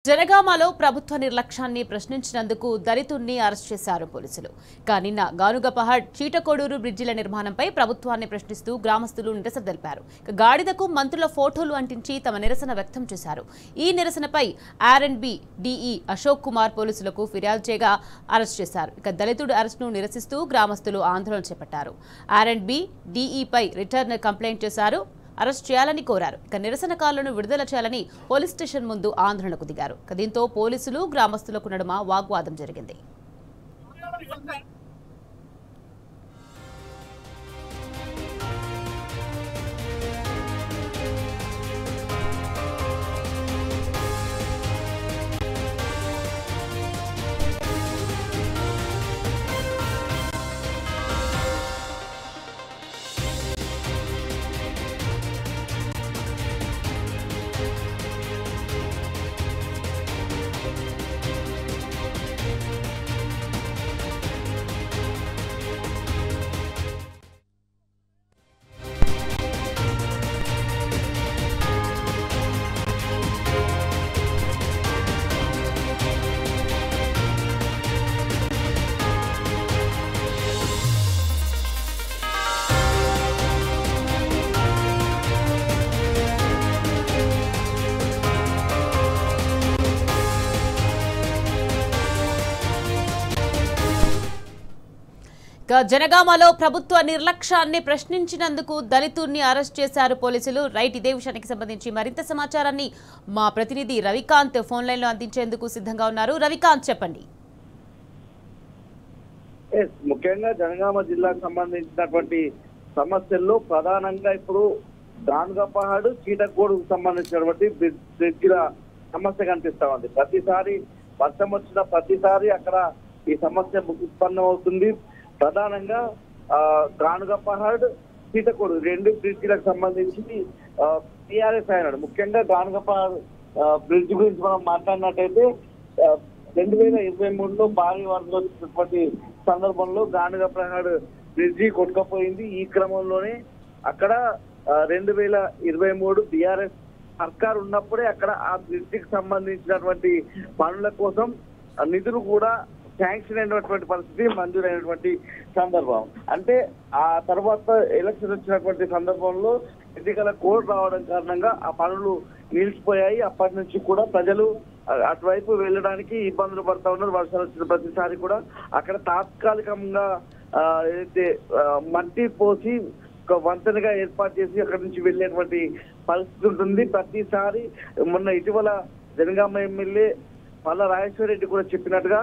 జనగామలో ప్రభుత్వ నిర్లక్ష్యాన్ని ప్రశ్నించినందుకు దళితుడిని అరెస్ట్ చేశారు పోలీసులు. నిన్న గానుగపహాడ్ చీటకోడూరు బ్రిడ్జిల నిర్మాణంపై ప్రభుత్వాన్ని ప్రశ్నిస్తూ గ్రామస్తులు నిరసన తెలిపారు. గాడిదకు మంత్రుల ఫోటోలు అంటించి తమ నిరసన వ్యక్తం చేశారు. ఈ నిరసనపై R&B DE అశోక్ కుమార్ పోలీసులకు ఫిర్యాదు చేయగా అరెస్ట్ చేశారు. దళితుడి అరెస్టును నిరసిస్తూ గ్రామస్తులు ఆందోళన చేపట్టారు. R&B DE పై రిటర్న్ కంప్లైంట్ చేశారు. అరెస్ట్ చేయాలని కోరారు. నిరసనకారులను విడుదల చేయాలని పోలీస్ స్టేషన్ ముందు ఆందోళనకు దిగారు. దీంతో పోలీసులు గ్రామస్తులకు నడుమ వాగ్వాదం జరిగింది. జనగామలో ప్రభుత్వ నిర్లక్ష్యాన్ని ప్రశ్నించినందుకు దళితుడిని అరెస్ట్ చేశారు పోలీసులు. ఇదే విషయానికి సంబంధించి మరింత సమాచారాన్ని మా ప్రతినిధి రవికాంత్ ఫోన్ లైన్ లో అందించేందుకు సిద్ధంగా ఉన్నారు. రవికాంత్, చెప్పండి. ముఖ్యంగా జనగామ జిల్లాకు సంబంధించినటువంటి సమస్యల్లో ప్రధానంగా ఇప్పుడు గానుగపహాడ్ చీటకోడుకు సంబంధించినటువంటి బ్రిడ్జిల సమస్య కనిపిస్తా ఉంది. ప్రతిసారి వర్షం వచ్చిన ప్రతిసారి అక్కడ ఈ సమస్య ఉత్పన్నం అవుతుంది. ప్రధానంగా గానుగపహాడ్ చీటకోడు రెండు బ్రిడ్జిలకు సంబంధించి టీఆర్ఎస్ అయినాడు. ముఖ్యంగా గానుగపహాడ్ బ్రిడ్జ్ గురించి మనం మాట్లాడినట్టయితే 2023లో భారీ వరదలు వచ్చినటువంటి సందర్భంలో గానుగపహాడ్ బ్రిడ్జి కొట్టుకపోయింది. ఈ క్రమంలోనే అక్కడ 2023 BRS సర్కార్ ఉన్నప్పుడే అక్కడ ఆ బ్రిడ్జికి సంబంధించినటువంటి పనుల కోసం నిధులు కూడా శాంక్షన్ అయినటువంటి పరిస్థితి, మంజూరైనటువంటి సందర్భం. అంటే ఆ తర్వాత ఎలక్షన్ వచ్చినటువంటి సందర్భంలో ఎన్నికల కోడ్ రావడం కారణంగా ఆ పనులు నిలిచిపోయాయి. అప్పటి నుంచి కూడా ప్రజలు అటువైపు వెళ్ళడానికి ఇబ్బందులు పడతా ఉన్నారు. వర్షాలు వచ్చిన ప్రతిసారి కూడా అక్కడ తాత్కాలికంగా ఏదైతే మట్టి పోసి ఒక వంతెనగా ఏర్పాటు చేసి అక్కడి నుంచి వెళ్ళేటువంటి పరిస్థితి ఉంటుంది. ప్రతిసారి మొన్న ఇటీవల జనగామ ఎమ్మెల్యే పల్ల రాజేశ్వర రెడ్డి కూడా చెప్పినట్టుగా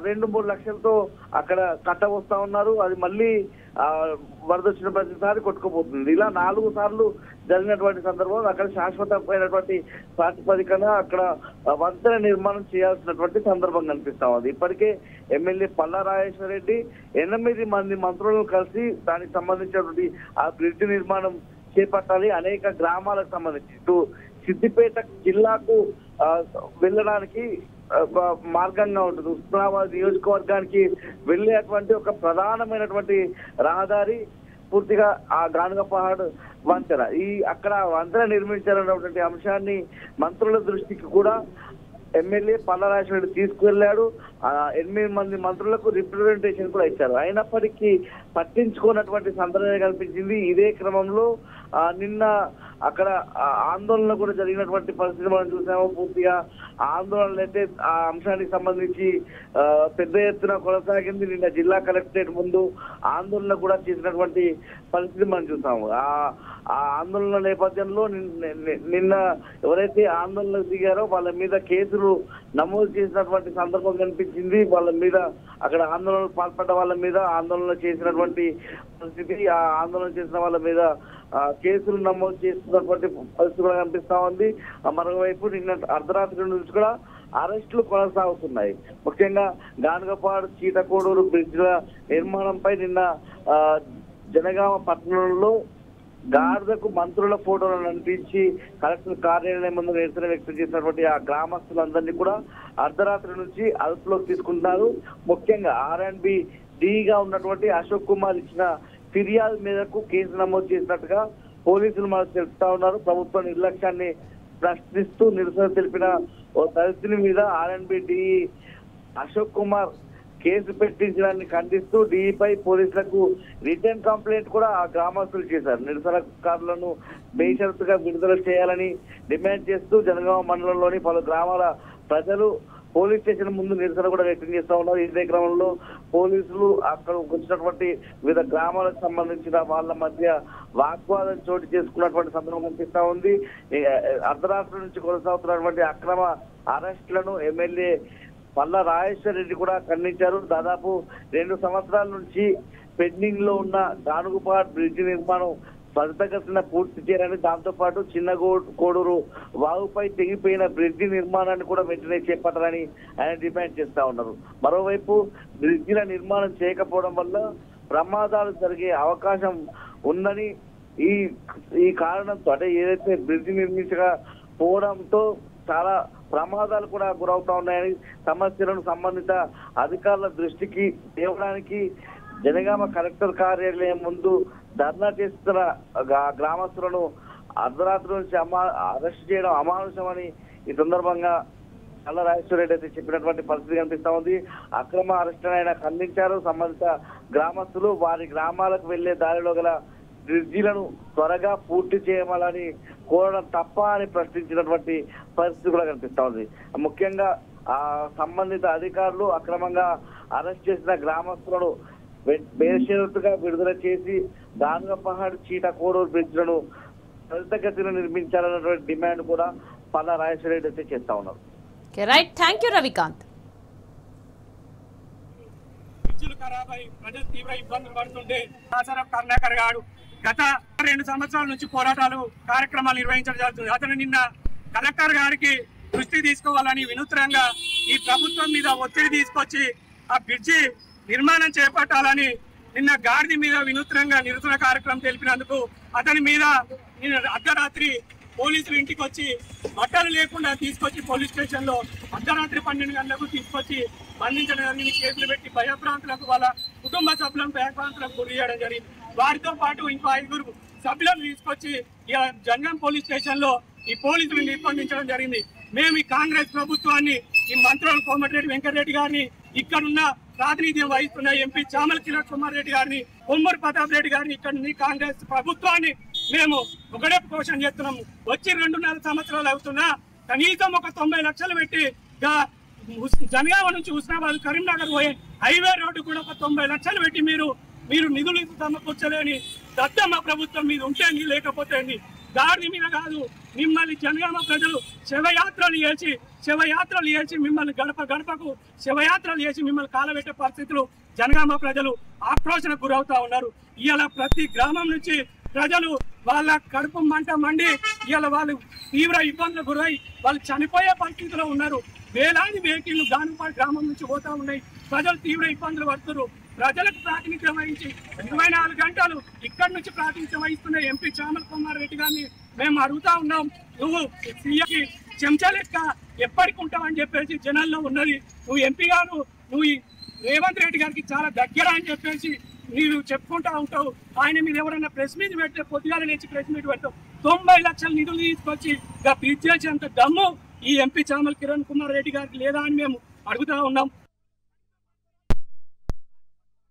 2-3 లక్షలతో అక్కడ కట్ట వస్తా ఉన్నారు. అది మళ్ళీ వరద వచ్చిన ప్రతిసారి కొట్టుకుపోతుంది. ఇలా 4 సార్లు జరిగినటువంటి సందర్భం అక్కడ శాశ్వతమైనటువంటి ప్రాతిపదికన అక్కడ వంతెన నిర్మాణం చేయాల్సినటువంటి సందర్భం కనిపిస్తా ఉంది. ఇప్పటికే ఎమ్మెల్యే పల్ల రాజేశ్వర రెడ్డి 8 మంది మంత్రులను కలిసి దానికి సంబంధించినటువంటి ఆ బ్రిడ్జ్ నిర్మాణం చేపట్టాలి. అనేక గ్రామాలకు సంబంధించి ఇటు సిద్దిపేట జిల్లాకు వెళ్ళడానికి ఒక మార్గంగా ఉంటుంది. ఉస్మానాబాద్ నియోజకవర్గానికి వెళ్ళేటువంటి ఒక ప్రధానమైనటువంటి రహదారి పూర్తిగా ఆ గానుగపహాడ్ వంతెన. అక్కడ వంతెన నిర్మించాలన్నటువంటి అంశాన్ని మంత్రుల దృష్టికి కూడా ఎమ్మెల్యే పల్ల రాజేశ్వర రెడ్డి తీసుకువెళ్ళాడు. 8 మంది మంత్రులకు రిప్రజెంటేషన్ కూడా ఇచ్చారు. అయినప్పటికీ పట్టించుకున్నటువంటి సందర్భం కనిపించింది. ఇదే క్రమంలో నిన్న అక్కడ ఆందోళన కూడా జరిగినటువంటి పరిస్థితి మనం చూసాము. పూర్తిగా ఆందోళనలు అయితే ఆ అంశానికి సంబంధించి పెద్ద ఎత్తున కొనసాగింది. నిన్న జిల్లా కలెక్టరేట్ ముందు ఆందోళన కూడా చేసినటువంటి పరిస్థితి మనం చూసాము. ఆ ఆందోళన నేపథ్యంలో నిన్న ఎవరైతే ఆందోళనకు దిగారో వాళ్ళ మీద కేసులు నమోదు చేసినటువంటి సందర్భం కనిపించింది. వాళ్ళ మీద అక్కడ ఆందోళనకు పాల్పడ్డ వాళ్ళ మీద ఆందోళన చేసినటువంటి పరిస్థితి, ఆ ఆందోళన చేసిన వాళ్ళ మీద కేసులు నమోదు చేస్తున్నటువంటి పరిస్థితి కూడా కనిపిస్తా ఉంది. మరోవైపు నిన్న అర్ధరాత్రి నుంచి కూడా అరెస్టులు కొనసాగుతున్నాయి. ముఖ్యంగా గానుగపహాడ్ చీటకోడూరు బ్రిడ్జ్ల నిర్మాణంపై నిన్న జనగామ పట్టణంలో గాడిదకు మంత్రుల ఫోటోలను అంటించి కలెక్టర్ కార్యాలయం ముందు నిరసన వ్యక్తం చేసినటువంటి ఆ గ్రామస్తులందరినీ కూడా అర్ధరాత్రి నుంచి అదుపులోకి తీసుకుంటున్నారు. ముఖ్యంగా R&B DEగా ఉన్నటువంటి అశోక్ కుమార్ ఇచ్చిన ఫిర్యాదు మేరకు కేసు నమోదు చేసినట్టుగా పోలీసులు మనకు తెలుపుతా ఉన్నారు. ప్రభుత్వ నిర్లక్ష్యాన్ని ప్రశ్నిస్తూ నిరసన తెలిపిన ఓ దళితుని మీద ఆర్ఎన్బి డిఈ అశోక్ కుమార్ కేసు పెట్టించడాన్ని ఖండిస్తూ డిఈపై పోలీసులకు రిటర్న్ కంప్లైంట్ కూడా ఆ గ్రామస్తులు చేశారు. నిరసనకారులను బేషరతుగా విడుదల చేయాలని డిమాండ్ చేస్తూ జనగామ మండలంలోని పలు గ్రామాల ప్రజలు పోలీస్ స్టేషన్ ముందు నిరసన కూడా వ్యక్తం చేస్తా ఉన్నారు. ఇదే క్రమంలో పోలీసులు అక్కడ వచ్చినటువంటి వివిధ గ్రామాలకు సంబంధించిన వాళ్ళ మధ్య వాగ్వాదం చోటు చేసుకున్నటువంటి సందర్భం కనిపిస్తా ఉంది. అర్ధరాత్రి నుంచి కొనసాగుతున్నటువంటి అక్రమ అరెస్టులను ఎమ్మెల్యే పల్లా రాజేశ్వర రెడ్డి కూడా ఖండించారు. దాదాపు 2 సంవత్సరాల నుంచి పెండింగ్ లో ఉన్న గానుగుపాడ్ బ్రిడ్జి నిర్మాణం త్వరితగతిన పూర్తి చేయాలని, దాంతో పాటు చిన్న కోడూరు వాగుపై తెగిపోయిన బ్రిడ్జి నిర్మాణాన్ని కూడా వెంటనే చేపట్టాలని ఆయన డిమాండ్ చేస్తా ఉన్నారు. మరోవైపు బ్రిడ్జిల నిర్మాణం చేయకపోవడం వల్ల ప్రమాదాలు జరిగే అవకాశం ఉందని ఈ కారణంతో అంటే ఏదైతే బ్రిడ్జి నిర్మించకపోవడంతో చాలా ప్రమాదాలు కూడా గురవుతా ఉన్నాయని సమస్యలను సంబంధిత అధికారుల దృష్టికి తేవడానికి జనగామ కలెక్టర్ కార్యాలయం ముందు ధర్నా చేస్తున్న గ్రామస్తులను అర్ధరాత్రి నుంచి అరెస్ట్ చేయడం అమానుషమని ఈ సందర్భంగా పల్లా రాజేశ్వర రెడ్డి అయితే చెప్పినటువంటి పరిస్థితి కనిపిస్తా ఉంది. అక్రమ అరెస్ట్ ఆయన ఖండించారు. సంబంధిత గ్రామస్తులు వారి గ్రామాలకు వెళ్లే దారిలో గల బ్రిడ్జిలను త్వరగా పూర్తి చేయమని కోరడం తప్ప అని ప్రశ్నించినటువంటి పరిస్థితి కూడా కనిపిస్తా ఉంది. ముఖ్యంగా ఆ సంబంధిత అధికారులు అక్రమంగా అరెస్ట్ చేసిన గ్రామస్తులను బేషరతుగా విడుదల చేసి గానుగపహాడ్ చీటకోడూరు బ్రిడ్జ్లను త్వరితగతిన నిర్మించాలన్నటువంటి డిమాండ్ కూడా పల్లా రాజేశ్వర రెడ్డి అయితే చేస్తా ఉన్నారు. Right, thank you Ravikanth. ప్రజలు తీవ్ర ఇబ్బందులు పడుతుంటే కరుణాకర్ గారు గత 2 సంవత్సరాల నుంచి పోరాటాలు కార్యక్రమాలు నిర్వహించడం జరుగుతుంది. అతను నిన్న కలెక్టర్ గారికి దృష్టి తీసుకోవాలని వినూత్నంగా ఈ ప్రభుత్వం మీద ఒత్తిడి తీసుకొచ్చి ఆ బ్రిడ్జి నిర్మాణం చేపట్టాలని నిన్న గాడిద మీద వినూత్నంగా నిరసన కార్యక్రమం తెలిపినందుకు అతని మీద నిన్న అర్ధరాత్రి పోలీసులు ఇంటికి వచ్చి బట్టలు లేకుండా తీసుకొచ్చి పోలీస్ స్టేషన్ లో అర్ధరాత్రి 12 గంటలకు తీసుకొచ్చి బంధించడం జరిగింది. కేసులు పెట్టి భయభ్రాంతులకు వాళ్ళ కుటుంబ సభ్యులను భయభ్రాంతులకు గురి చేయడం జరిగింది. వారితో పాటు ఇంకో 5 సభ్యులను తీసుకొచ్చి జనగాం పోలీస్ స్టేషన్ లో ఈ పోలీసులు నిర్బంధించడం జరిగింది. మేము ఈ కాంగ్రెస్ ప్రభుత్వాన్ని, ఈ మంత్రులు కోమటిరెడ్డి వెంకటరెడ్డి గారిని, ఇక్కడున్న ప్రాతినిధ్యం వహిస్తున్న ఎంపీ చామల కిరణ్ కుమార్ రెడ్డి గారిని, కొమ్మూరు ప్రతాప్ రెడ్డి గారిని, ఇక్కడ కాంగ్రెస్ ప్రభుత్వాన్ని మేము ఒకటే క్వశ్చన్ చేస్తున్నాము. వచ్చి 2.5 సంవత్సరాలు అవుతున్నా కనీసం ఒక 90 లక్షలు పెట్టి జనగామ నుంచి హుస్నాబాద్ కరీంనగర్ పోయే హైవే రోడ్డు కూడా ఒక 90 లక్షలు పెట్టి మీరు నిధులు సమకూర్చలేని దత్తమ్మ ప్రభుత్వం మీద ఉంటే లేకపోతే దాడి మీద కాదు. మిమ్మల్ని జనగామ ప్రజలు శవయాత్రలు చేసి మిమ్మల్ని గడప గడపకు శవయాత్రలు చేసి మిమ్మల్ని కాలబెట్టే పరిస్థితులు జనగామ ప్రజలు ఆక్రోశనకు గురవుతా ఉన్నారు. ఇవాళ ప్రతి గ్రామం నుంచి ప్రజలు వాళ్ళ కడుపు మంట మండి ఇవాళ వాళ్ళు తీవ్ర ఇబ్బందులకు గురై వాళ్ళు చనిపోయే పరిస్థితిలో ఉన్నారు. వేలాది వెహికల్లు గానుగపాడ్ గ్రామం నుంచి పోతా ఉన్నాయి. ప్రజలు తీవ్ర ఇబ్బందులు పడుతున్నారు. ప్రజలకు ప్రాతినిధ్యం వహించి 24 గంటలు ఇక్కడి నుంచి ప్రాతినిధ్యం వహిస్తున్న ఎంపీ చామల కుమార్ రెడ్డి గారిని మేము అడుగుతా ఉన్నాం. నువ్వు సీఎంకి చెంచా లెక్క ఎప్పటికి ఉంటావని చెప్పేసి జనాల్లో ఉన్నది. నువ్వు ఎంపీ గారు, నువ్వు రేవంత్ రెడ్డి గారికి చాలా దగ్గర అని చెప్పేసి నీవు చెప్పుకుంటా ఉంటావు. ఆయన మీద ఎవరైనా ప్రెస్ మీట్ పెడితే పొద్దుగాల లేచి ప్రెస్ మీట్ పెడతావు. 90 లక్షల నిధులు తీసుకొచ్చి బ్రిడ్జ్ చేసేంత దమ్ము ఈ ఎంపీ చామల కిరణ్ కుమార్ రెడ్డి గారికి లేదా అని మేము అడుగుతా ఉన్నాం.